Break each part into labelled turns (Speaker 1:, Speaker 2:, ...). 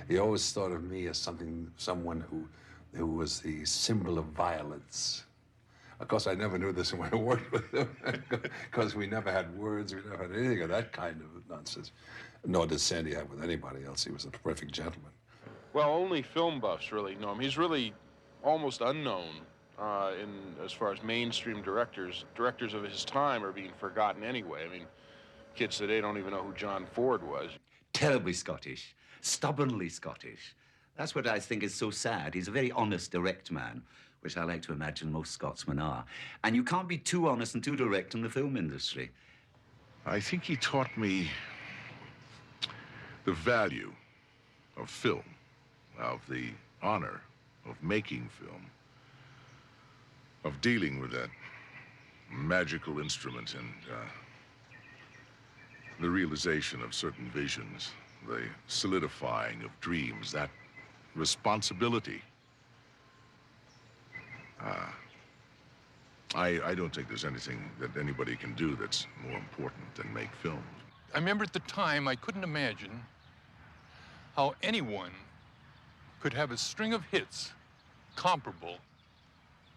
Speaker 1: He always thought of me as someone who was the symbol of violence. Of course, I never knew this when I worked with him, because we never had words, we never had anything of that kind of nonsense. Nor did Sandy have with anybody else. He was a perfect gentleman.
Speaker 2: Well, only film buffs really know him. He's really almost unknown as far as mainstream directors. Directors of his time are being forgotten anyway. I mean, kids today don't even know who John Ford was.
Speaker 3: Terribly Scottish, stubbornly Scottish. That's what I think is so sad. He's a very honest, direct man, which I like to imagine most Scotsmen are. And you can't be too honest and too direct in the film industry.
Speaker 4: I think he taught me the value of film, of the honor of making film, of dealing with that magical instrument and the realization of certain visions, the solidifying of dreams, that responsibility. I don't think there's anything that anybody can do that's more important than make films.
Speaker 5: I remember at the time, I couldn't imagine how anyone could have a string of hits comparable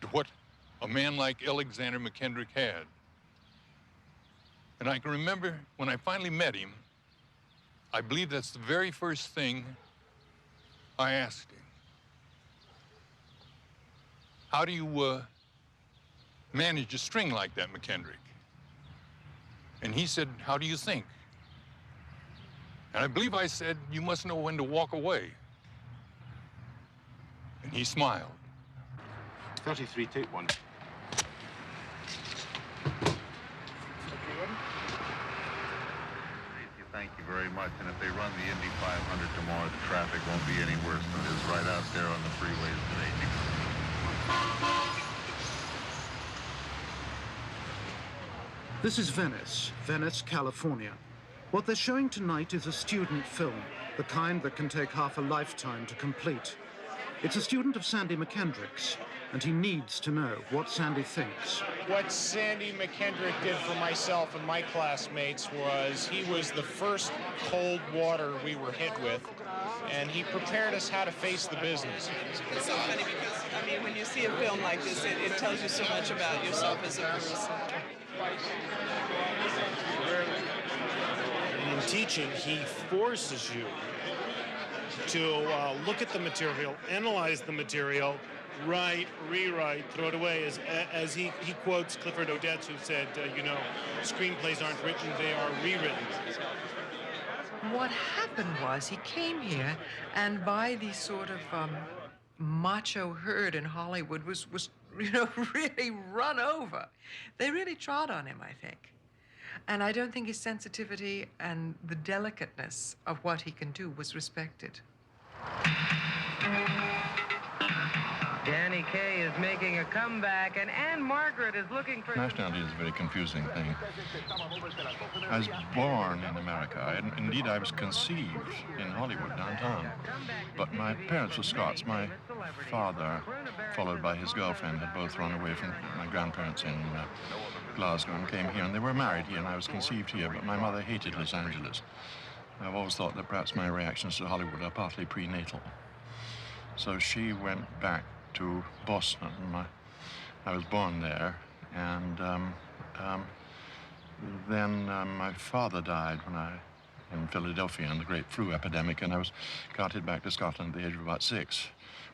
Speaker 5: to what a man like Alexander Mackendrick had. And I can remember when I finally met him, I believe that's the very first thing I asked him. How do you manage a string like that, Mackendrick? And he said, how do you think? And I believe I said, you must know when to walk away. And he smiled.
Speaker 6: 33, take one.
Speaker 7: Thank you very much. And if they run the Indy 500 tomorrow, the traffic won't be any worse than it is right out there on the freeways today.
Speaker 8: This is Venice, California. What they're showing tonight is a student film, the kind that can take half a lifetime to complete. It's a student of Sandy Mackendrick's, and he needs to know what Sandy thinks.
Speaker 9: What Sandy Mackendrick did for myself and my classmates was he was the first cold water we were hit with, and he prepared us how to face the business.
Speaker 10: It's so funny because, I mean, when you see a film like this, it tells you so much about yourself as a person.
Speaker 11: In teaching, he forces you to look at the material, analyze the material, write, rewrite, throw it away. As he quotes Clifford Odets, who said, screenplays aren't written, they are rewritten.
Speaker 12: What happened was he came here, and by the sort of macho herd in Hollywood was really run over. They really trod on him, I think. And I don't think his sensitivity and the delicateness of what he can do was respected.
Speaker 13: Danny Kaye is making a comeback, and Anne Margaret is looking for...
Speaker 14: Nationality is a very confusing thing. I was born in America. Indeed, I was conceived in Hollywood, downtown. But my parents were Scots. My father, followed by his girlfriend, had both run away from my grandparents in Glasgow and came here, and they were married here, and I was conceived here, but my mother hated Los Angeles. I've always thought that perhaps my reactions to Hollywood are partly prenatal. So she went back to Boston. I was born there, and then my father died in Philadelphia in the great flu epidemic, and I was carted back to Scotland at the age of about 6.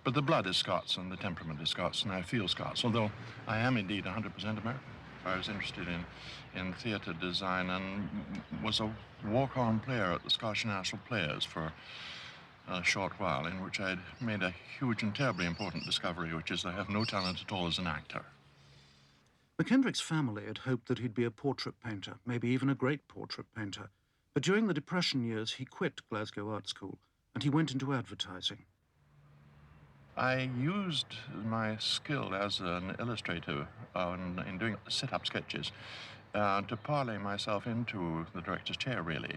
Speaker 14: But the blood is Scots, and the temperament is Scots, and I feel Scots, although I am indeed 100% American. I was interested in theatre design and was a walk-on player at the Scottish National Players for a short while, in which I'd made a huge and terribly important discovery, which is I have no talent at all as an actor.
Speaker 8: Mackendrick's family had hoped that he'd be a portrait painter, maybe even a great portrait painter. But during the Depression years, he quit Glasgow Art School, and he went into advertising.
Speaker 14: I used my skill as an illustrator in doing sit-up sketches to parlay myself into the director's chair, really.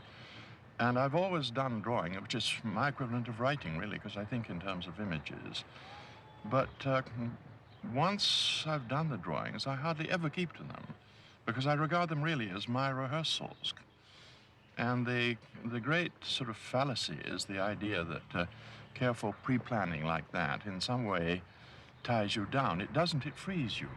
Speaker 14: And I've always done drawing, which is my equivalent of writing, really, because I think in terms of images. But once I've done the drawings, I hardly ever keep to them, because I regard them really as my rehearsals. And the great sort of fallacy is the idea that careful pre-planning like that in some way ties you down. It doesn't, it frees you.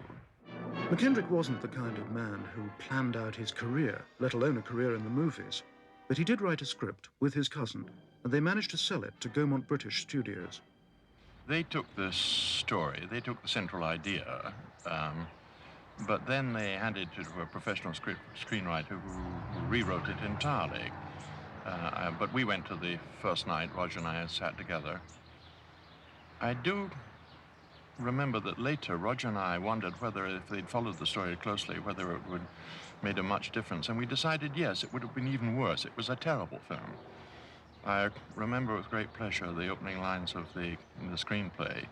Speaker 8: Mackendrick wasn't the kind of man who planned out his career, let alone a career in the movies. But he did write a script with his cousin, and they managed to sell it to Gaumont British Studios.
Speaker 14: They took this story, they took the central idea, but then they handed it to a professional screenwriter who rewrote it entirely. But we went to the first night, Roger and I sat together. I do remember that later Roger and I wondered whether, if they'd followed the story closely, whether it would made a much difference. And we decided, yes, it would have been even worse. It was a terrible film. I remember with great pleasure the opening lines of the screenplay.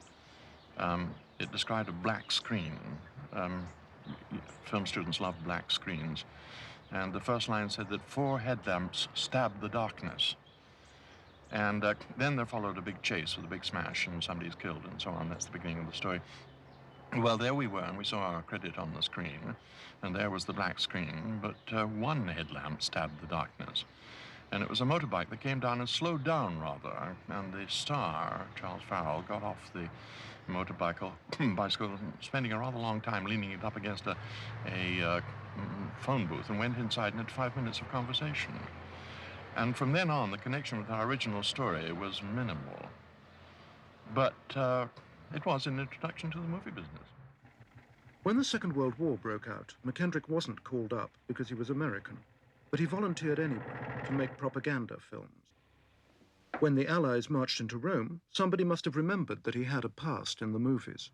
Speaker 14: It described a black screen. Film students love black screens. And the first line said that 4 headlamps stabbed the darkness. And then there followed a big chase with a big smash, and somebody's killed and so on. That's the beginning of the story. Well, there we were, and we saw our credit on the screen, and there was the black screen, but 1 headlamp stabbed the darkness. And it was a motorbike that came down and slowed down rather, and the star, Charles Farrell, got off the motorbicycle, spending a rather long time leaning it up against a phone booth, and went inside and had 5 minutes of conversation. And from then on, the connection with our original story was minimal. But it was an introduction to the movie business.
Speaker 8: When the Second World War broke out, Mackendrick wasn't called up because he was American, but he volunteered anyway to make propaganda films. When the Allies marched into Rome, somebody must have remembered that he had a past in the movies.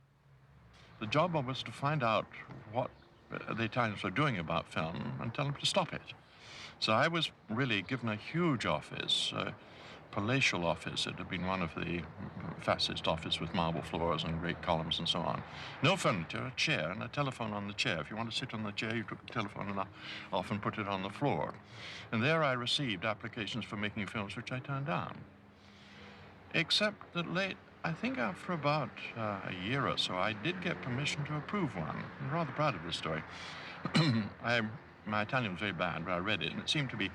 Speaker 14: The job was to find out what the Italians were doing about film and tell them to stop it. So I was really given a huge office, a palatial office. It had been one of the fascist offices with marble floors and great columns and so on. No furniture, a chair and a telephone on the chair. If you want to sit on the chair, you took the telephone and off and put it on the floor. And there I received applications for making films which I turned down. Except that late, I think after about a year or so, I did get permission to approve one. I'm rather proud of this story. My Italian was very bad, but I read it, and it seemed to be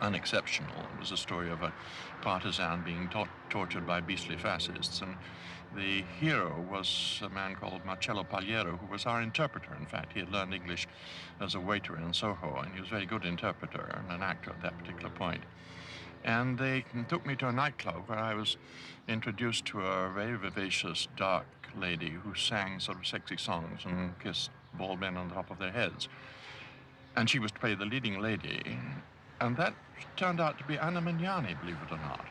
Speaker 14: unexceptional. It was a story of a partisan being tortured by beastly fascists, and the hero was a man called Marcello Pagliero, who was our interpreter. In fact, he had learned English as a waiter in Soho, and he was a very good interpreter and an actor at that particular point. And they took me to a nightclub where I was introduced to a very vivacious, dark lady who sang sort of sexy songs and kissed bald men on the top of their heads. And she was to play the leading lady, and that turned out to be Anna Magnani, believe it or not.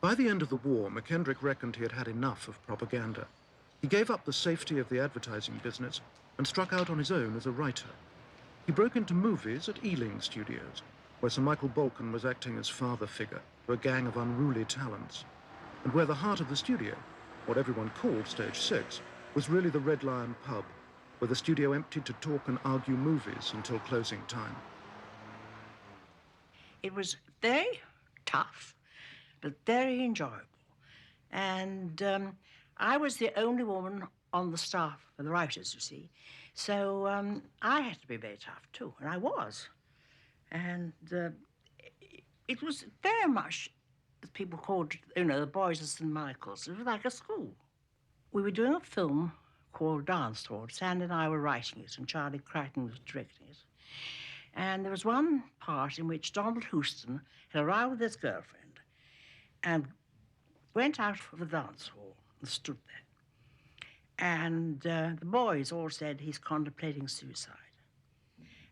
Speaker 8: By the end of the war, Mackendrick reckoned he had had enough of propaganda. He gave up the safety of the advertising business and struck out on his own as a writer. He broke into movies at Ealing Studios, where Sir Michael Balcon was acting as father figure to a gang of unruly talents, and where the heart of the studio, what everyone called Stage 6, was really the Red Lion pub, where the studio emptied to talk and argue movies until closing time.
Speaker 15: It was very tough, but very enjoyable. And I was the only woman on the staff of the writers, you see. So I had to be very tough, too, and I was. And it was very much, as people called, you know, the boys of St. Michael's. It was like a school. We were doing a film called Dance Hall. Sandy and I were writing it, and Charlie Crichton was directing it. And there was one part in which Donald Houston had arrived with his girlfriend and went out of the dance hall and stood there. And the boys all said, he's contemplating suicide.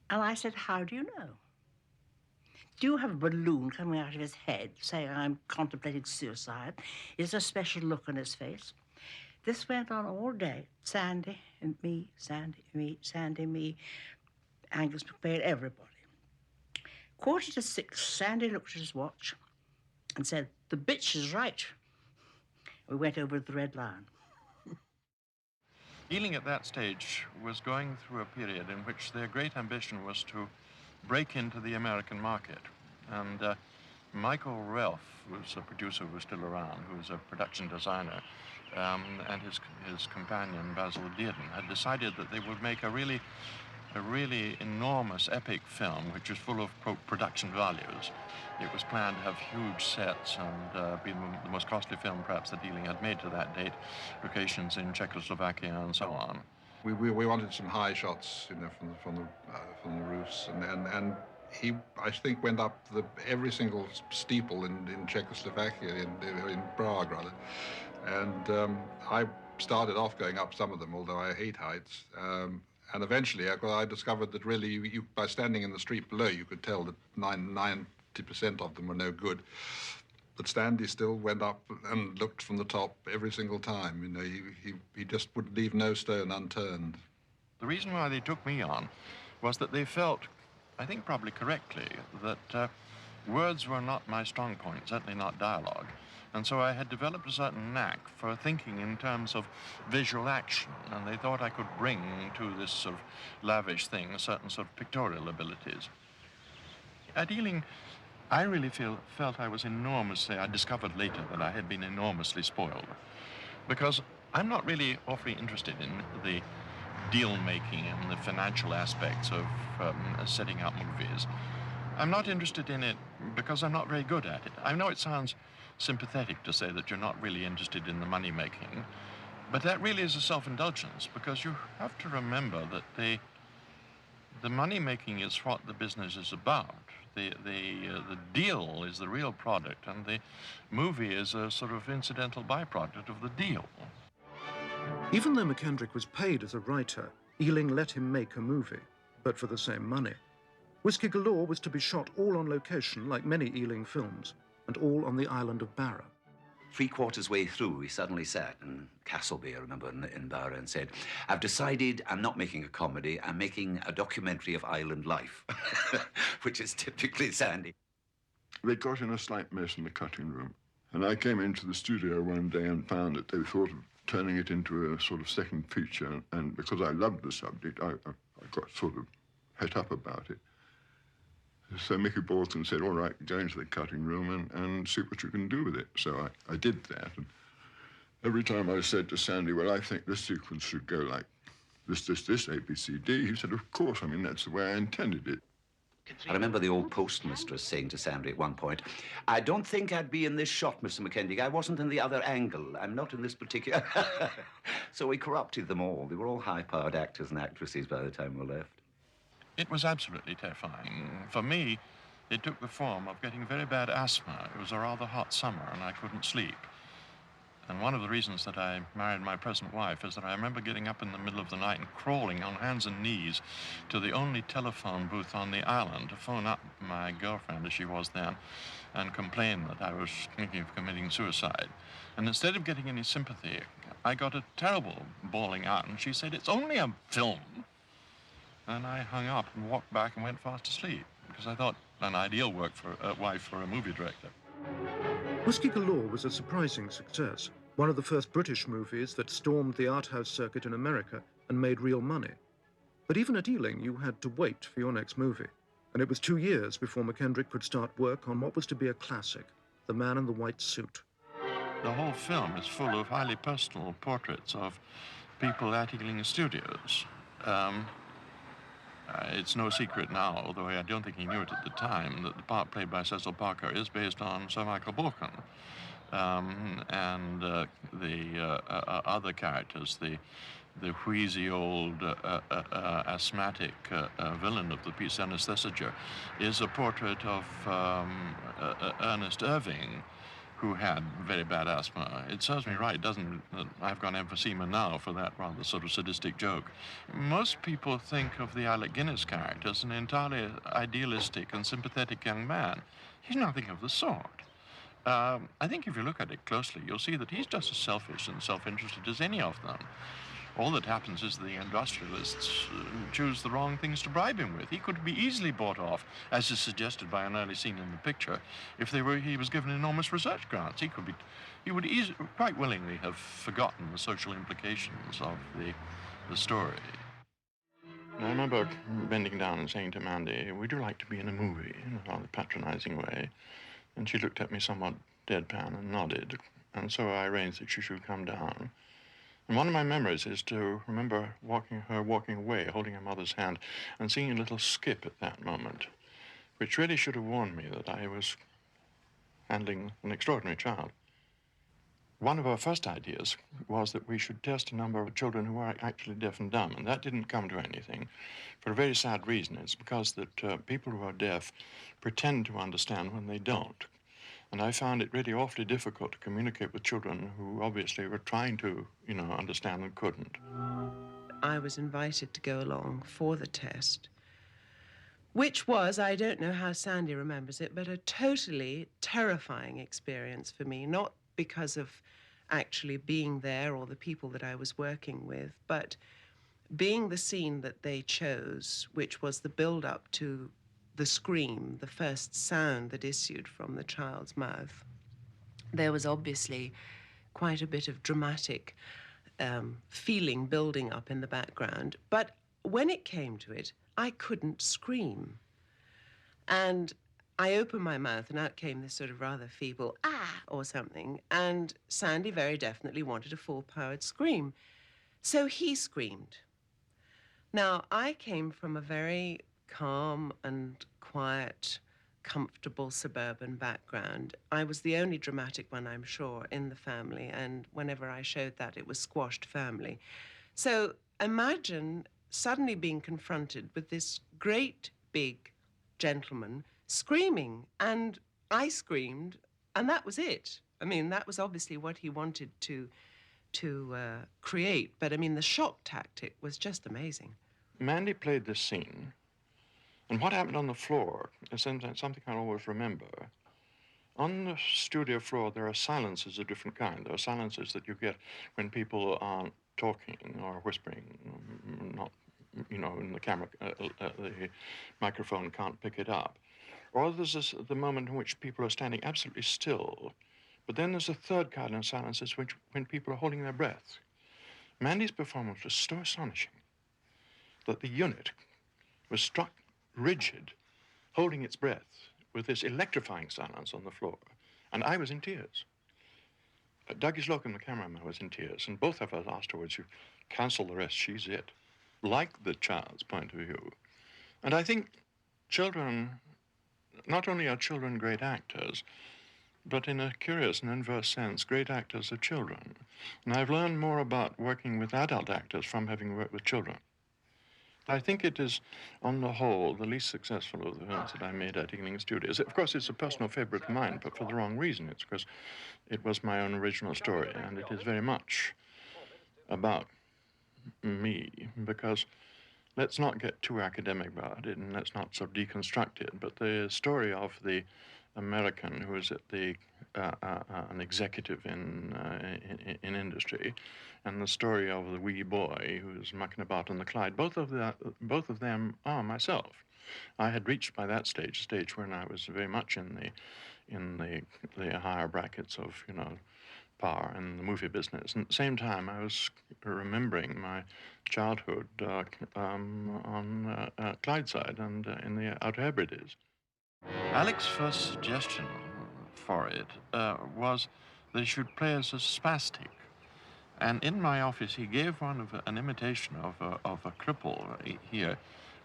Speaker 15: And I said, how do you know? Do you have a balloon coming out of his head saying, I'm contemplating suicide? Is there a special look on his face? This went on all day. Sandy and me, Sandy, me, Sandy, me, Angus McBain, everybody. 6:45, Sandy looked at his watch and said, the bitch is right. We went over to the Red Lion.
Speaker 14: Ealing at that stage was going through a period in which their great ambition was to break into the American market. And Michael Ralph was a producer who was still around, who was a production designer, and his companion, Basil Dearden, had decided that they would make a really a really enormous epic film which is full of production values. It was planned to have huge sets and be the most costly film perhaps that Ealing had made to that date, locations in Czechoslovakia and so on.
Speaker 16: We wanted some high shots, you know, from the roofs, and he, I think, went up every single steeple in Czechoslovakia, in Prague rather, and I started off going up some of them, although I hate heights. And eventually, I discovered that really, by standing in the street below, you could tell that 90% of them were no good. But Stanley still went up and looked from the top every single time. You know, he just would leave no stone unturned.
Speaker 14: The reason why they took me on was that they felt, I think probably correctly, that words were not my strong point, certainly not dialogue. And so I had developed a certain knack for thinking in terms of visual action, and they thought I could bring to this sort of lavish thing a certain sort of pictorial abilities. At Ealing, I really felt I was enormously, I discovered later that I had been enormously spoiled, because I'm not really awfully interested in the deal-making and the financial aspects of setting up movies. I'm not interested in it because I'm not very good at it. I know it sounds sympathetic to say that you're not really interested in the money-making, but that really is a self-indulgence, because you have to remember that the money-making is what the business is about. The deal is the real product, and the movie is a sort of incidental byproduct of the deal.
Speaker 8: Even though Mackendrick was paid as a writer, Ealing let him make a movie, but for the same money. Whiskey Galore was to be shot all on location, like many Ealing films, and all on the island of Barra.
Speaker 3: 3/4 way through, he suddenly sat in Castleby, I remember, in Barra, and said, "I've decided I'm not making a comedy, I'm making a documentary of island life," which is typically Sandy.
Speaker 17: They got in a slight mess in the cutting room, and I came into the studio one day and found that they thought of turning it into a sort of second feature, and because I loved the subject, I got sort of het up about it. So Mickey Bolton said, "All right, go into the cutting room and see what you can do with it." So I did that, and every time I said to Sandy, "Well, I think this sequence should go like this, A, B, C, D," he said, "Of course, I mean, that's the way I intended it."
Speaker 3: I remember the old postmistress saying to Sandy at one point, "I don't think I'd be in this shot, Mr. Mackendrick. I wasn't in the other angle. I'm not in this particular..." So we corrupted them all. They were all high-powered actors and actresses by the time we left.
Speaker 14: It was absolutely terrifying. For me, it took the form of getting very bad asthma. It was a rather hot summer, and I couldn't sleep. And one of the reasons that I married my present wife is that I remember getting up in the middle of the night and crawling on hands and knees to the only telephone booth on the island to phone up my girlfriend, as she was then, and complain that I was thinking of committing suicide. And instead of getting any sympathy, I got a terrible bawling out, and she said, "It's only a film." And I hung up and walked back and went fast asleep, because I thought an ideal wife for a movie director.
Speaker 8: Whiskey Galore was a surprising success, one of the first British movies that stormed the art house circuit in America and made real money. But even at Ealing, you had to wait for your next movie, and it was 2 years before Mackendrick could start work on what was to be a classic, The Man in the White Suit.
Speaker 14: The whole film is full of highly personal portraits of people at Ealing Studios. It's no secret now, although I don't think he knew it at the time, that the part played by Cecil Parker is based on Sir Michael Balcon. And the other characters, the wheezy old asthmatic villain of the piece, Anesthesiager, is a portrait of Ernest Irving, who had very bad asthma. It serves me right, doesn't it? I've got emphysema now for that rather sort of sadistic joke. Most people think of the Alec Guinness character as an entirely idealistic and sympathetic young man. He's nothing of the sort. I think if you look at it closely, you'll see that he's just as selfish and self-interested as any of them. All that happens is the industrialists choose the wrong things to bribe him with. He could be easily bought off, as is suggested by an early scene in the picture, if he was given enormous research grants. He would quite willingly have forgotten the social implications of the story. I remember bending down and saying to Mandy, "Would you like to be in a movie?" in a rather patronizing way. And she looked at me somewhat deadpan and nodded. And so I arranged that she should come down. And one of my memories is to remember her walking away, holding her mother's hand, and seeing a little skip at that moment, which really should have warned me that I was handling an extraordinary child. One of our first ideas was that we should test a number of children who were actually deaf and dumb, and that didn't come to anything for a very sad reason. It's because that people who are deaf pretend to understand when they don't. And I found it really awfully difficult to communicate with children who obviously were trying to, understand and couldn't.
Speaker 12: I was invited to go along for the test, which was, I don't know how Sandy remembers it, but a totally terrifying experience for me, not because of actually being there or the people that I was working with, but being the scene that they chose, which was the build-up to the scream, the first sound that issued from the child's mouth. There was obviously quite a bit of dramatic feeling building up in the background, but when it came to it, I couldn't scream. And I opened my mouth and out came this sort of rather feeble ah or something, and Sandy very definitely wanted a full-powered scream. So he screamed. Now, I came from a very calm and quiet, comfortable suburban background. I was the only dramatic one, I'm sure, in the family, and whenever I showed that, it was squashed firmly. So imagine suddenly being confronted with this great big gentleman screaming, and I screamed, and that was it. I mean, that was obviously what he wanted to create, but I mean, the shock tactic was just amazing.
Speaker 14: Mandy played this scene, and what happened on the floor is something I always remember. On the studio floor, there are silences of different kinds. There are silences that you get when people aren't talking or whispering, not, in the camera, the microphone can't pick it up. Or there's the moment in which people are standing absolutely still. But then there's a third kind of silences when people are holding their breath. Mandy's performance was so astonishing that the unit was struck rigid, holding its breath with this electrifying silence on the floor. And I was in tears. Dougie Slocum, the cameraman, was in tears, and both of us afterwards, you cancel the rest, she's it. Like the child's point of view. And I think children, not only are children great actors, but in a curious and inverse sense, great actors are children. And I've learned more about working with adult actors from having worked with children. I think it is, on the whole, the least successful of the films that I made at Ealing Studios. Of course, it's a personal favorite of mine, but for the wrong reason. It's because it was my own original story, and it is very much about me, because let's not get too academic about it, and let's not sort of deconstruct it, but the story of the American who is at the an executive in industry, and the story of the wee boy who's mucking about on the Clyde. Both of them are myself. I had reached by that stage when I was very much in the higher brackets of power in the movie business. And at the same time, I was remembering my childhood on Clydeside and in the Outer Hebrides. Alex's first suggestion for it was that he should play as a spastic. And in my office, he gave an imitation of a cripple here,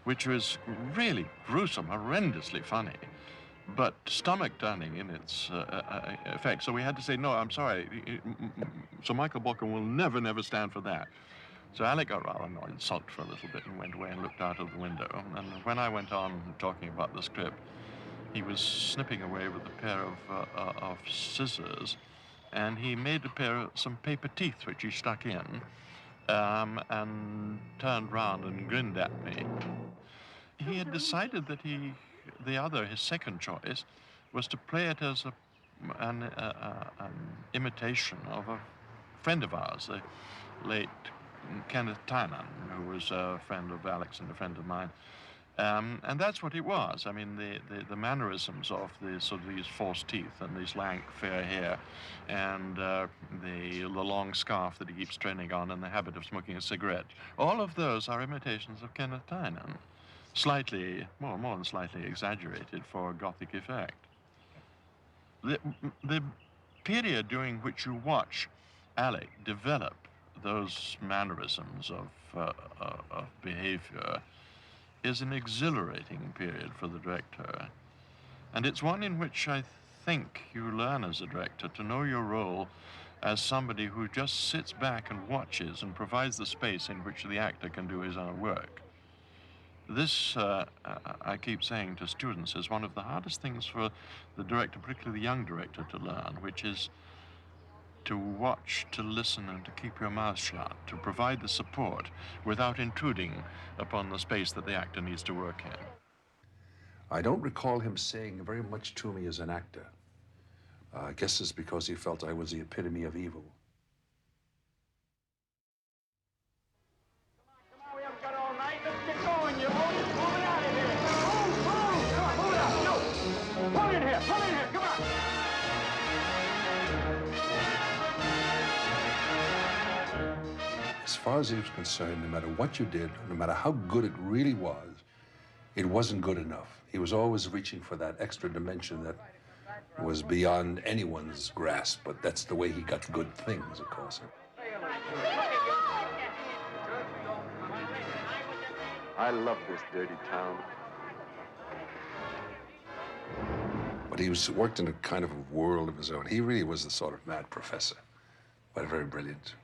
Speaker 14: which was really gruesome, horrendously funny, but stomach-turning in its effect. So we had to say, no, I'm sorry. So Michael Balcom will never stand for that. So Alec got rather annoyed, sulked for a little bit, and went away and looked out of the window. And when I went on talking about the script, he was snipping away with a pair of scissors, and he made some paper teeth, which he stuck in, and turned round and grinned at me. He had decided that his second choice, was to play it as an imitation of a friend of ours, the late Kenneth Tynan, who was a friend of Alex and a friend of mine. And that's what it was. I mean, the mannerisms of these false teeth and these lank, fair hair, and the long scarf that he keeps training on, and the habit of smoking a cigarette. All of those are imitations of Kenneth Tynan, slightly, more than slightly exaggerated for Gothic effect. The period during which you watch Alec develop those mannerisms of behavior is an exhilarating period for the director. And it's one in which I think you learn as a director to know your role as somebody who just sits back and watches and provides the space in which the actor can do his own work. This, I keep saying to students, is one of the hardest things for the director, particularly the young director, to learn, which is to watch, to listen, and to keep your mouth shut, to provide the support without intruding upon the space that the actor needs to work in.
Speaker 1: I don't recall him saying very much to me as an actor. I guess it's because he felt I was the epitome of evil. As far as he was concerned, no matter what you did, no matter how good it really was, it wasn't good enough. He was always reaching for that extra dimension that was beyond anyone's grasp, but that's the way he got good things, of course.
Speaker 18: I love this dirty town.
Speaker 1: But he worked in a kind of a world of his own. He really was the sort of mad professor, but very brilliant.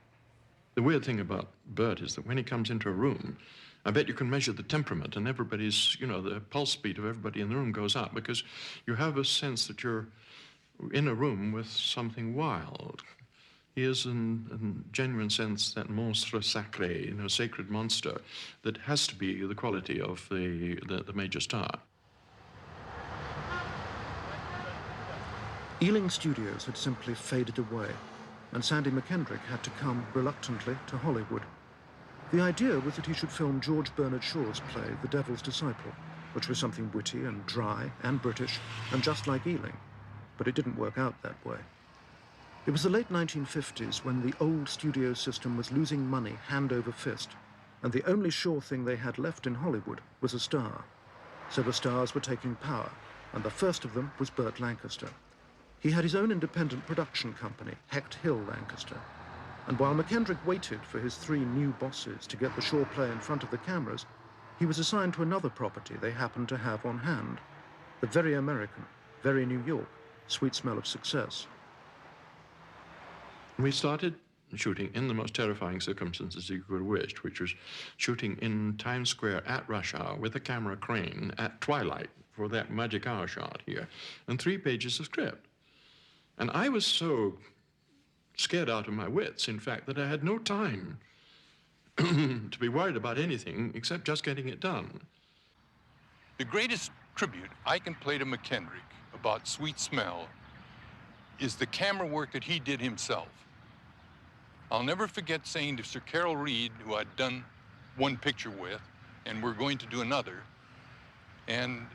Speaker 14: The weird thing about Burt is that when he comes into a room, I bet you can measure the temperament, and everybody's, the pulse beat of everybody in the room goes up, because you have a sense that you're in a room with something wild. He is, in genuine sense, that monstre sacré, sacred monster that has to be the quality of the major star.
Speaker 8: Ealing Studios had simply faded away, and Sandy Mackendrick had to come reluctantly to Hollywood. The idea was that he should film George Bernard Shaw's play, The Devil's Disciple, which was something witty and dry and British and just like Ealing, but it didn't work out that way. It was the late 1950s when the old studio system was losing money hand over fist, and the only sure thing they had left in Hollywood was a star. So the stars were taking power, and the first of them was Burt Lancaster. He had his own independent production company, Hecht Hill Lancaster, and while Mackendrick waited for his 3 new bosses to get the Shaw play in front of the cameras, he was assigned to another property they happened to have on hand, the very American, very New York, Sweet Smell of Success.
Speaker 14: We started shooting in the most terrifying circumstances you could have wished, which was shooting in Times Square at rush hour with a camera crane at twilight for that magic hour shot here, and 3 pages of script. And I was so scared out of my wits, in fact, that I had no time to be worried about anything except just getting it done.
Speaker 5: The greatest tribute I can play to Mackendrick about Sweet Smell is the camera work that he did himself. I'll never forget saying to Sir Carol Reed, who I'd done one picture with, and we're going to do another, and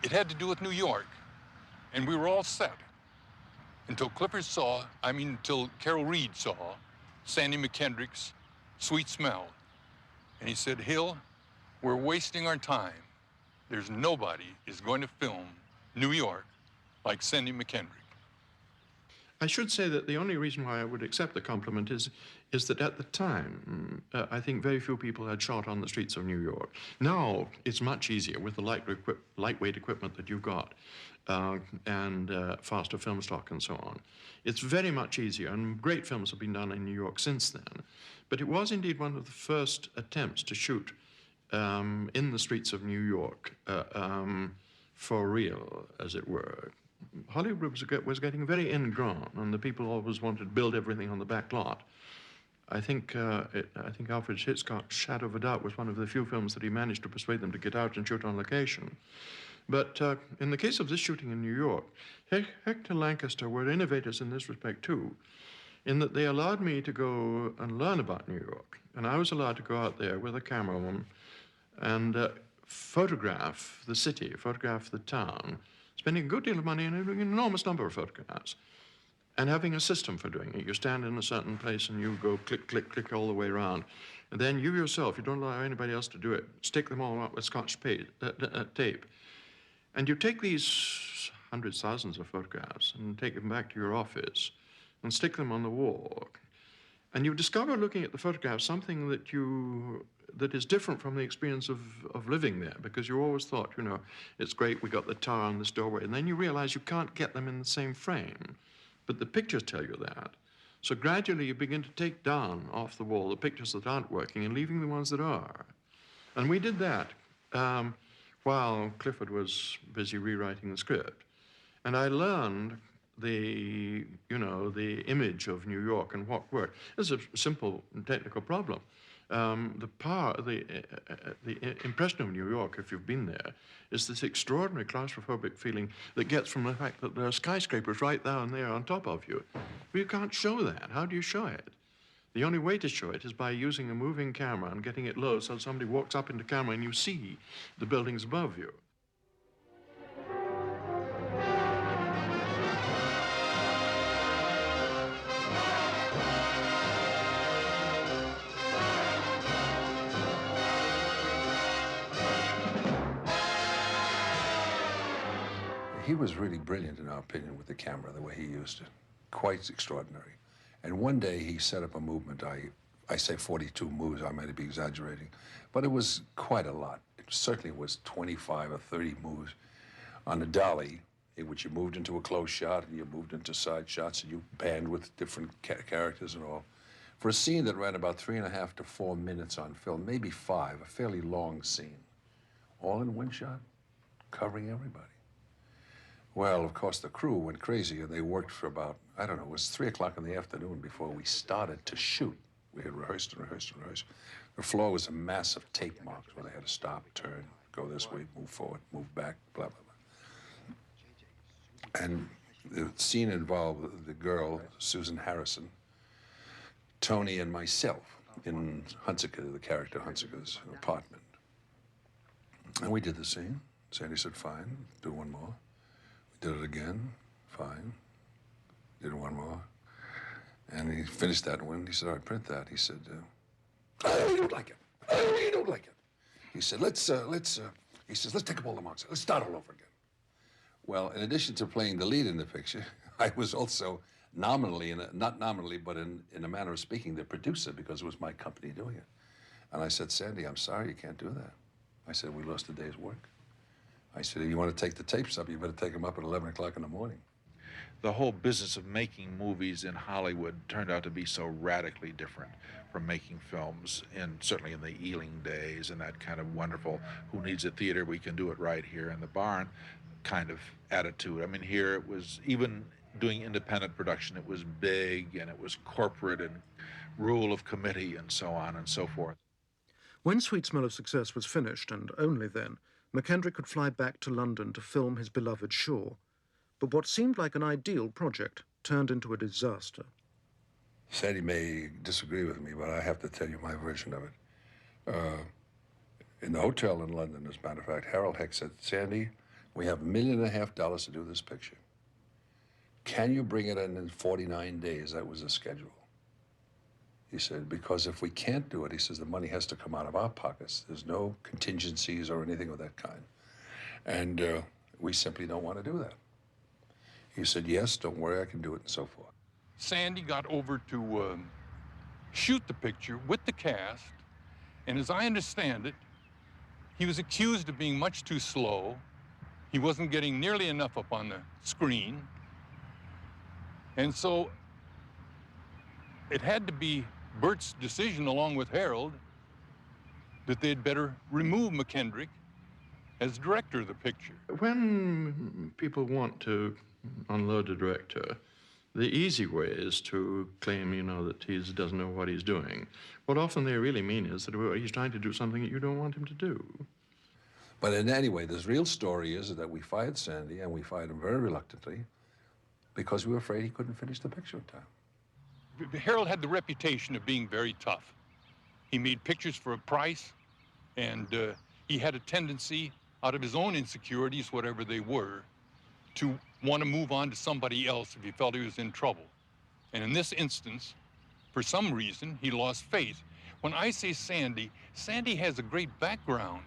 Speaker 5: it had to do with New York, and we were all set. Until until Carol Reed saw Sandy Mackendrick's Sweet Smell. And he said, Hill, we're wasting our time. There's nobody is going to film New York like Sandy Mackendrick.
Speaker 14: I should say that the only reason why I would accept the compliment is that at the time, I think very few people had shot on the streets of New York. Now, it's much easier with the lightweight equipment that you've got. And faster film stock and so on. It's very much easier, and great films have been done in New York since then. But it was indeed one of the first attempts to shoot in the streets of New York for real, as it were. Hollywood was getting very ingrown, and the people always wanted to build everything on the back lot. I think Alfred Hitchcock's Shadow of a Doubt was one of the few films that he managed to persuade them to get out and shoot on location. But in the case of this shooting in New York, Hecht and Lancaster were innovators in this respect too, in that they allowed me to go and learn about New York. And I was allowed to go out there with a cameraman and photograph the city, photograph the town, spending a good deal of money and an enormous number of photographs, and having a system for doing it. You stand in a certain place and you go click, click, click all the way around. And then you yourself, you don't allow anybody else to do it, stick them all up with Scotch tape. And you take these hundreds, thousands of photographs and take them back to your office and stick them on the wall. And you discover, looking at the photograph, something that is different from the experience of living there, because you always thought, you know, it's great, we got the tower on this doorway, and then you realize you can't get them in the same frame. But the pictures tell you that. So gradually you begin to take down off the wall the pictures that aren't working and leaving the ones that are. And we did that while Clifford was busy rewriting the script. And I learned the image of New York and what worked. It's a simple technical problem. The impression of New York, if you've been there, is this extraordinary claustrophobic feeling that gets from the fact that there are skyscrapers right down there on top of you. But you can't show that. How do you show it? The only way to show it is by using a moving camera and getting it low so somebody walks up into camera and you see the buildings above you.
Speaker 1: He was really brilliant, in our opinion, with the camera, the way he used it. Quite extraordinary. And one day he set up a movement. I say 42 moves, I might be exaggerating, but it was quite a lot. It certainly was 25 or 30 moves on a dolly, in which you moved into a close shot and you moved into side shots and you panned with different characters and all. For a scene that ran about 3.5 to 4 minutes on film, maybe 5, a fairly long scene, all in one shot, covering everybody. Well, of course, the crew went crazy, and they worked for about, I don't know, it was 3 o'clock in the afternoon before we started to shoot. We had rehearsed and rehearsed and rehearsed. The floor was a mass of tape marks where they had to stop, turn, go this way, move forward, move back, blah, blah, blah. And the scene involved the girl, Susan Harrison, Tony, and myself in Hunsaker, the character Hunsaker's apartment. And we did the scene. Sandy said, fine, do one more. Did it again, fine. Did one more. And he finished that one. He said, all right, print that. He said, I really don't like it. I really don't like it. He said, let's take up all the marks. Let's start all over again. Well, in addition to playing the lead in the picture, I was also nominally, not nominally, but in a manner of speaking, the producer, because it was my company doing it. And I said, Sandy, I'm sorry, you can't do that. I said, we lost a day's work. I said, if you want to take the tapes up, you better take them up at 11 o'clock in the morning.
Speaker 19: The whole business of making movies in Hollywood turned out to be so radically different from making films, certainly in the Ealing days and that kind of wonderful, who needs a theater, we can do it right here in the barn kind of attitude. I mean, here it was, even doing independent production, it was big and it was corporate and rule of committee and so on and so forth.
Speaker 8: When Sweet Smell of Success was finished, and only then, Mackendrick could fly back to London to film his beloved Shaw. But what seemed like an ideal project turned into a disaster.
Speaker 1: Sandy may disagree with me, but I have to tell you my version of it. In the hotel in London, as a matter of fact, Harold Heck said, Sandy, we have $1.5 million to do this picture. Can you bring it in 49 days? That was the schedule. He said, because if we can't do it, he says, the money has to come out of our pockets. There's no contingencies or anything of that kind. And we simply don't want to do that. He said, yes, don't worry, I can do it, and so forth.
Speaker 5: Sandy got over to shoot the picture with the cast, and as I understand it, he was accused of being much too slow. He wasn't getting nearly enough up on the screen. And so it had to be Burt's decision, along with Harold, that they'd better remove Mackendrick as director of the picture.
Speaker 14: When people want to unload a director, the easy way is to claim, that he doesn't know what he's doing. What often they really mean is that he's trying to do something that you don't want him to do.
Speaker 1: But in any way, the real story is that we fired Sandy, and we fired him very reluctantly, because we were afraid he couldn't finish the picture in time.
Speaker 5: Harold had the reputation of being very tough. He made pictures for a price, and he had a tendency, out of his own insecurities, whatever they were, to want to move on to somebody else if he felt he was in trouble. And in this instance, for some reason, he lost faith. When I say Sandy, Sandy has a great background.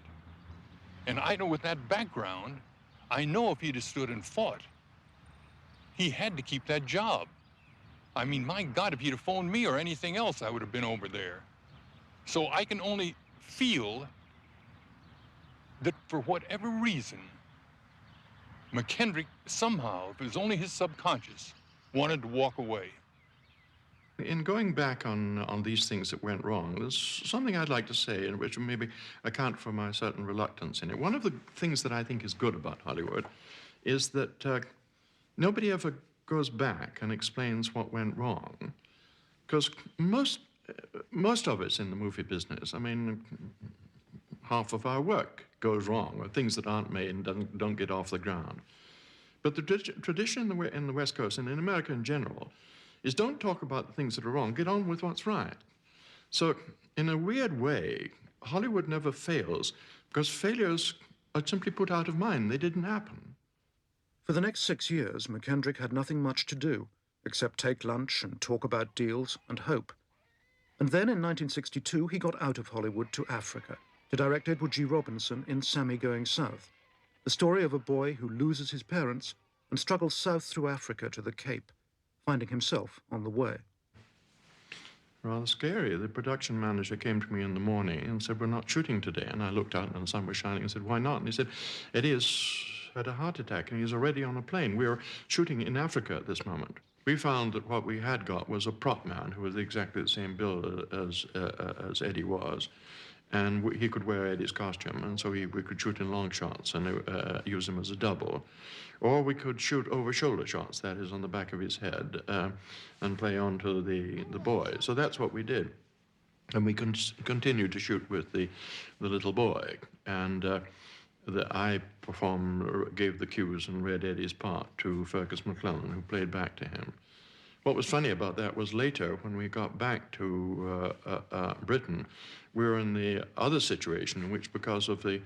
Speaker 5: And I know with that background, I know if he'd have stood and fought, he had to keep that job. I mean, my God, if he'd have phoned me or anything else, I would have been over there. So I can only feel that for whatever reason, Mackendrick somehow, if it was only his subconscious, wanted to walk away.
Speaker 14: In going back on these things that went wrong, there's something I'd like to say in which maybe account for my certain reluctance in it. One of the things that I think is good about Hollywood is that nobody ever goes back and explains what went wrong. Because most of us in the movie business, I mean, half of our work goes wrong, or things that aren't made and don't get off the ground. But the tradition in the West Coast and in America in general is don't talk about the things that are wrong, get on with what's right. So in a weird way, Hollywood never fails because failures are simply put out of mind. They didn't happen.
Speaker 8: For the next 6 years, Mackendrick had nothing much to do except take lunch and talk about deals and hope. And then in 1962, he got out of Hollywood to Africa to direct Edward G. Robinson in Sammy Going South, the story of a boy who loses his parents and struggles south through Africa to the Cape, finding himself on the way.
Speaker 14: Rather scary. The production manager came to me in the morning and said, "We're not shooting today." And I looked out and the sun was shining and said, "Why not?" And he said, "Eddie has had a heart attack and he's already on a plane. We're shooting in Africa at this moment." We found that what we had got was a prop man who was exactly the same build as Eddie was. And he could wear Eddie's costume, and so we could shoot in long shots and use him as a double. Or we could shoot over-shoulder shots, that is, on the back of his head, and play onto the boy. So that's what we did. And we continued to shoot with the little boy. And I gave the cues and read Eddie's part to Fergus McClellan, who played back to him. What was funny about that was later, when we got back to Britain, we were in the other situation in which, because of the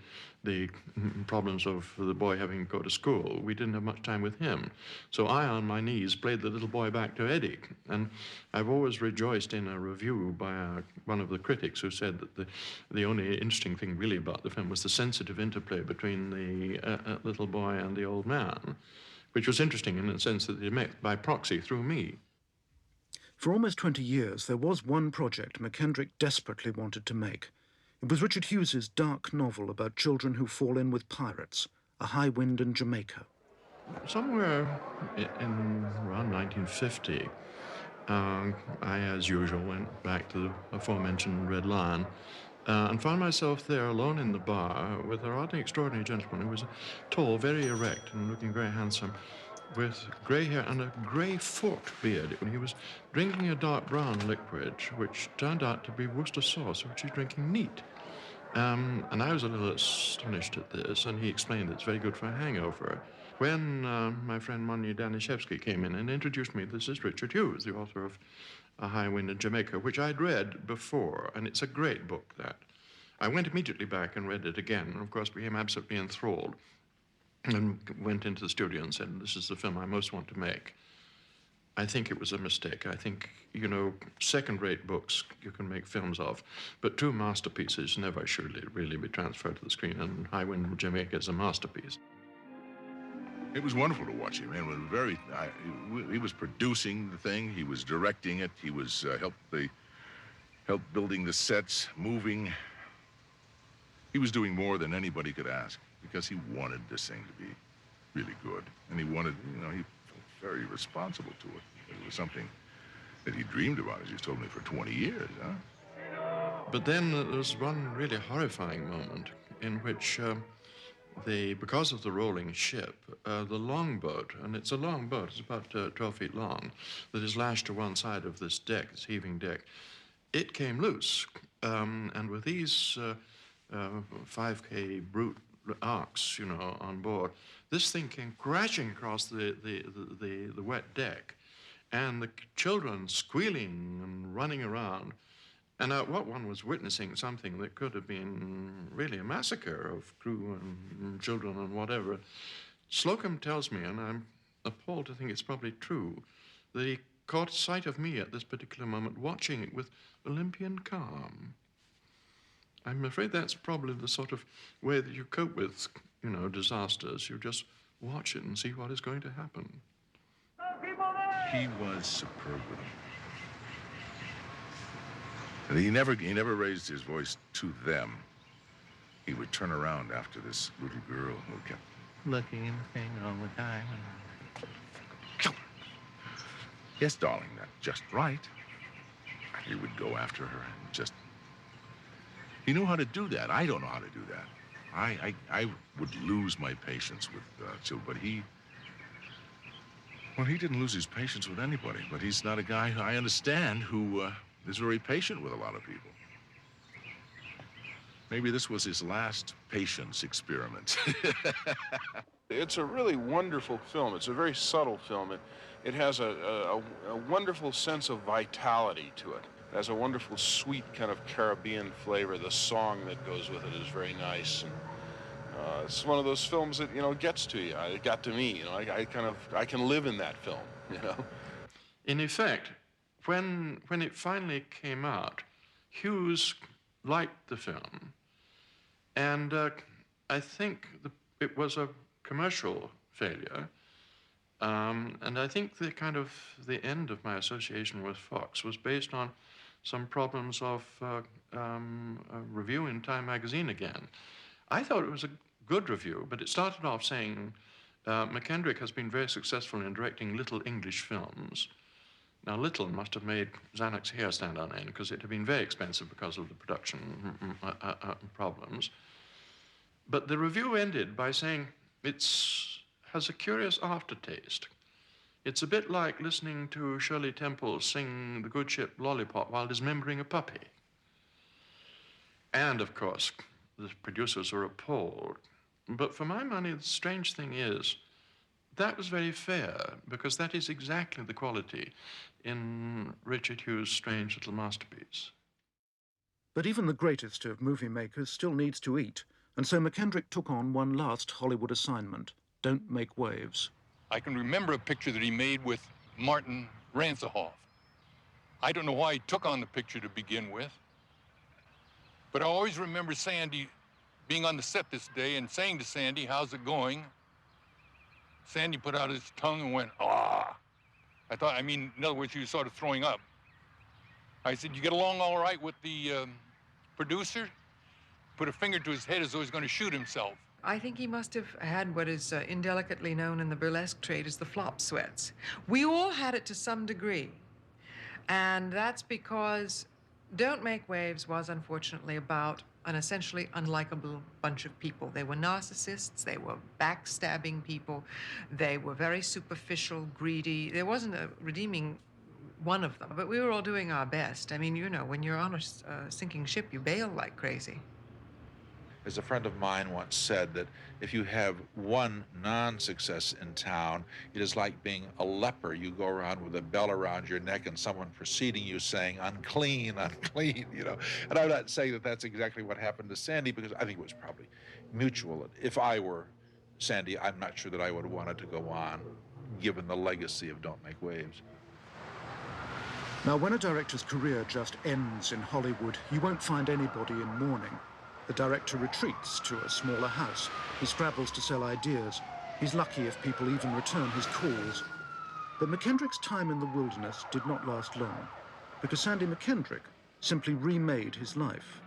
Speaker 14: problems of the boy having to go to school, we didn't have much time with him. So I, on my knees, played the little boy back to Eddie. And I've always rejoiced in a review by one of the critics who said that the only interesting thing really about the film was the sensitive interplay between the little boy and the old man, which was interesting in the sense that it met by proxy through me.
Speaker 8: For almost 20 years, there was one project Mackendrick desperately wanted to make. It was Richard Hughes's dark novel about children who fall in with pirates, A High Wind in Jamaica.
Speaker 14: Somewhere in around 1950, I, as usual, went back to the aforementioned Red Lion and found myself there alone in the bar with a rather extraordinary gentleman who was tall, very erect, and looking very handsome, with grey hair and a grey forked beard. He was drinking a dark brown liquid, which turned out to be Worcester sauce, which he's drinking neat. And I was a little astonished at this, and he explained that it's very good for a hangover. When my friend Monier Danishevsky came in and introduced me, this is Richard Hughes, the author of A High Wind in Jamaica, which I'd read before, and it's a great book, that. I went immediately back and read it again, and of course became absolutely enthralled, and went into the studio and said, "This is the film I most want to make." I think it was a mistake. I think, you know, second-rate books you can make films of, but two masterpieces never should really be transferred to the screen, and High Wind in Jamaica is a masterpiece.
Speaker 4: It was wonderful to watch him. It was he was producing the thing, he was directing it, he was helped building the sets, moving. He was doing more than anybody could ask, because he wanted this thing to be really good. And he wanted, you know, he felt very responsible to it. It was something that he dreamed about, as he's told me, for 20 years, huh?
Speaker 14: But then there was one really horrifying moment in which because of the rolling ship, the longboat, and it's a long boat, it's about 12 feet long, that is lashed to one side of this deck, this heaving deck, it came loose. And with these 5K brute arcs, you know, on board, this thing came crashing across the wet deck, and the children squealing and running around. And what one was witnessing something that could have been really a massacre of crew and children and whatever. Slocum tells me, and I'm appalled to think it's probably true, that he caught sight of me at this particular moment watching it with Olympian calm. I'm afraid that's probably the sort of way that you cope with, disasters. You just watch it and see what is going to happen.
Speaker 4: He was superb with them. And he never raised his voice to them. He would turn around after this little girl who kept
Speaker 14: looking in the thing all the time.
Speaker 4: Yes, darling, that's just right. He would go after her and just... He knew how to do that. I don't know how to do that. I would lose my patience with children, but he... Well, he didn't lose his patience with anybody, but he's not a guy who I understand who is very patient with a lot of people. Maybe this was his last patience experiment.
Speaker 2: It's a really wonderful film. It's a very subtle film. It has a wonderful sense of vitality to it. It has a wonderful, sweet kind of Caribbean flavor. The song that goes with it is very nice. And, it's one of those films that, you know, gets to you. It got to me. You know, I can live in that film, you know.
Speaker 14: In effect, when it finally came out, Hughes liked the film, and I think it was a commercial failure. And I think the end of my association with Fox was based on some problems of a review in Time magazine again. I thought it was a good review, but it started off saying Mackendrick has been very successful in directing little English films. Now, little must have made Zanuck's hair stand on end because it had been very expensive because of the production problems. But the review ended by saying has a curious aftertaste. It's a bit like listening to Shirley Temple sing The Good Ship Lollipop while dismembering a puppy. And, of course, the producers were appalled. But for my money, the strange thing is, that was very fair, because that is exactly the quality in Richard Hughes' strange little masterpiece.
Speaker 8: But even the greatest of movie makers still needs to eat, and so Mackendrick took on one last Hollywood assignment: Don't Make Waves.
Speaker 5: I can remember a picture that he made with Martin Ransohoff. I don't know why he took on the picture to begin with, but I always remember Sandy being on the set this day and saying to Sandy, "How's it going?" Sandy put out his tongue and went, "Ah." In other words, he was sort of throwing up. I said, "You get along all right with the producer?" Put a finger to his head as though he was going to shoot himself.
Speaker 12: I think he must have had what is indelicately known in the burlesque trade as the flop sweats. We all had it to some degree. And that's because Don't Make Waves was unfortunately about an essentially unlikable bunch of people. They were narcissists, they were backstabbing people, they were very superficial, greedy. There wasn't a redeeming one of them, but we were all doing our best. I mean, you know, when you're on a sinking ship, you bail like crazy.
Speaker 19: As a friend of mine once said, that if you have one non-success in town, it is like being a leper. You go around with a bell around your neck and someone preceding you saying, "Unclean, unclean," you know. And I'm not saying that that's exactly what happened to Sandy, because I think it was probably mutual. If I were Sandy, I'm not sure that I would have wanted to go on, given the legacy of Don't Make Waves.
Speaker 8: Now, when a director's career just ends in Hollywood, you won't find anybody in mourning. The director retreats to a smaller house. He scrabbles to sell ideas. He's lucky if people even return his calls. But Mackendrick's time in the wilderness did not last long, because Sandy Mackendrick simply remade his life.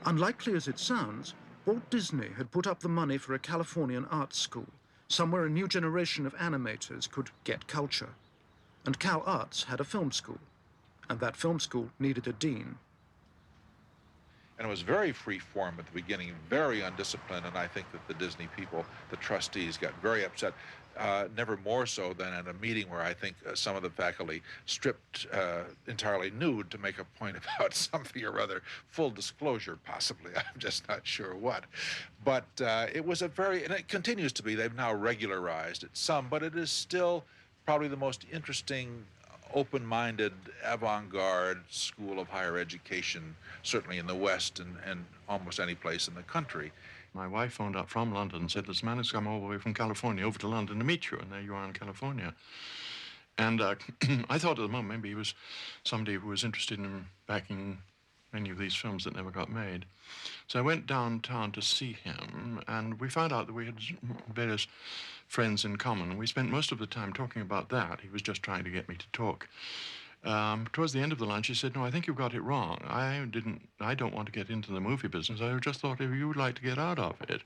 Speaker 8: Unlikely as it sounds, Walt Disney had put up the money for a Californian art school, somewhere a new generation of animators could get culture. And Cal Arts had a film school, and that film school needed a dean.
Speaker 19: And it was very free form at the beginning, very undisciplined, and I think that the Disney people, the trustees, got very upset, never more so than at a meeting where I think some of the faculty stripped entirely nude to make a point about something or other, full disclosure possibly, I'm just not sure what. But it was and it continues to be, they've now regularized it some, but it is still probably the most interesting, open-minded, avant-garde school of higher education, certainly in the West and almost any place in the country.
Speaker 14: My wife phoned up from London and said, "This man has come all the way from California over to London to meet you," and there you are in California. And I thought at the moment maybe he was somebody who was interested in backing many of these films that never got made. So I went downtown to see him, and we found out that we had various friends in common. We spent most of the time talking about that. He was just trying to get me to talk. Towards the end of the lunch, he said, "No, I think you've got it wrong. I don't want to get into the movie business. I just thought if you would like to get out of it."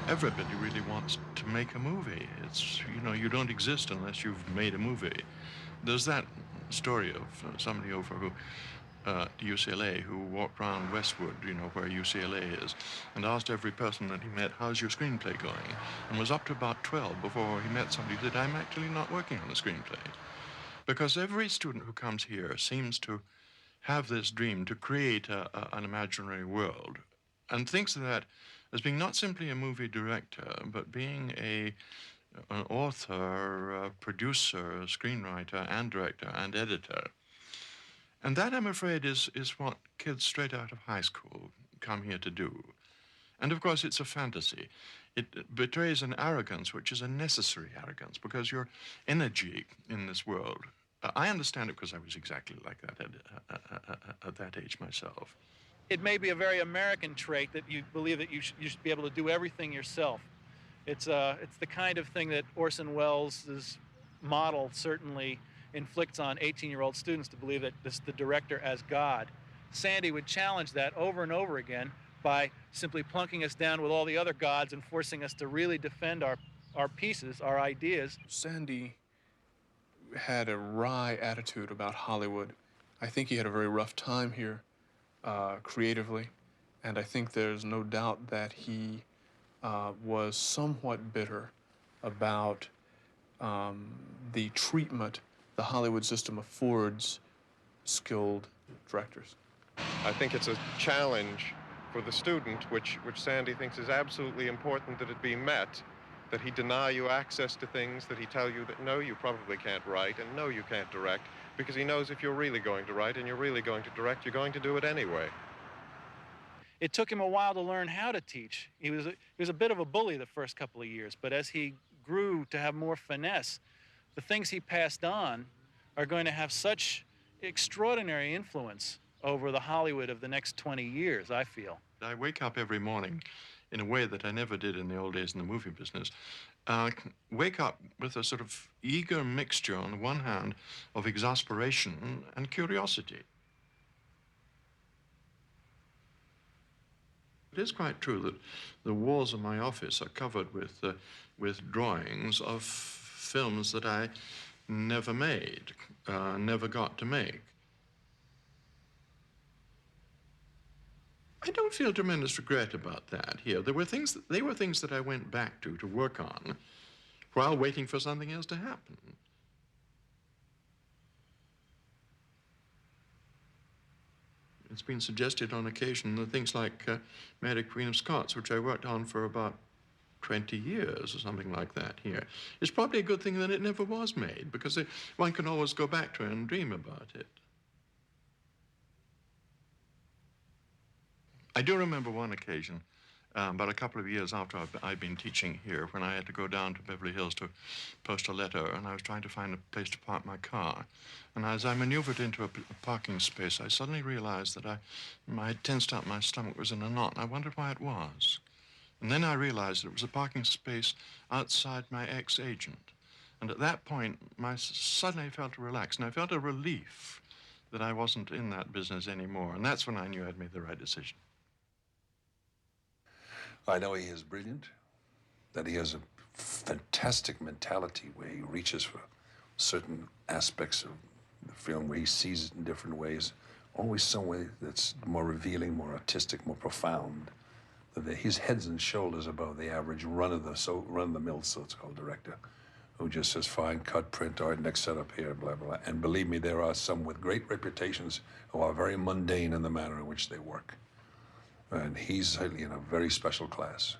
Speaker 14: Everybody really wants to make a movie. It's, you know, you don't exist unless you've made a movie. There's that story of somebody over who, UCLA, who walked around Westwood, you know, where UCLA is, and asked every person that he met, "How's your screenplay going?" And was up to about 12 before he met somebody who said, "I'm actually not working on a screenplay." Because every student who comes here seems to have this dream to create an imaginary world, and thinks of that as being not simply a movie director, but being an author, a producer, a screenwriter, and director, and editor. And that, I'm afraid, is what kids straight out of high school come here to do. And of course, it's a fantasy. It betrays an arrogance, which is a necessary arrogance, because your energy in this world, I understand it because I was exactly like that at that age myself.
Speaker 20: It may be a very American trait that you believe that you should be able to do everything yourself. It's the kind of thing that Orson Welles' model certainly inflicts on 18-year-old students, to believe that this the director as God. Sandy would challenge that over and over again by simply plunking us down with all the other gods and forcing us to really defend our pieces, our ideas.
Speaker 21: Sandy had a wry attitude about Hollywood. I think he had a very rough time here creatively, and I think there's no doubt that he was somewhat bitter about the treatment the Hollywood system affords skilled directors.
Speaker 22: I think it's a challenge for the student, which Sandy thinks is absolutely important that it be met, that he deny you access to things, that he tell you that no, you probably can't write, and no, you can't direct, because he knows if you're really going to write and you're really going to direct, you're going to do it anyway.
Speaker 20: It took him a while to learn how to teach. He was a bit of a bully the first couple of years, but as he grew to have more finesse, the things he passed on are going to have such extraordinary influence over the Hollywood of the next 20 years, I feel.
Speaker 14: I wake up every morning in a way that I never did in the old days in the movie business. Wake up with a sort of eager mixture, on the one hand, of exasperation and curiosity. It is quite true that the walls of my office are covered with drawings of films that I never made, never got to make. I don't feel tremendous regret about that here. They were things that I went back to work on while waiting for something else to happen. It's been suggested on occasion that things like Mary Queen of Scots, which I worked on for about 20 years or something like that here. It's probably a good thing that it never was made, because one can always go back to it and dream about it. I do remember one occasion, about a couple of years after I'd been teaching here, when I had to go down to Beverly Hills to post a letter, and I was trying to find a place to park my car. And as I maneuvered into a parking space, I suddenly realized that I had tensed up, my stomach was in a knot, and I wondered why it was. And then I realized that it was a parking space outside my ex-agent. And at that point, suddenly I felt relaxed, and I felt a relief that I wasn't in that business anymore. And that's when I knew I'd made the right decision.
Speaker 1: I know he is brilliant, that he has a fantastic mentality where he reaches for certain aspects of the film, where he sees it in different ways, always some way that's more revealing, more artistic, more profound. That his head's and shoulders above the average run-of-the-mill, so-called director, who just says, fine, cut, print, art, next setup here, blah, blah, blah. And believe me, there are some with great reputations who are very mundane in the manner in which they work. And he's certainly in a very special class.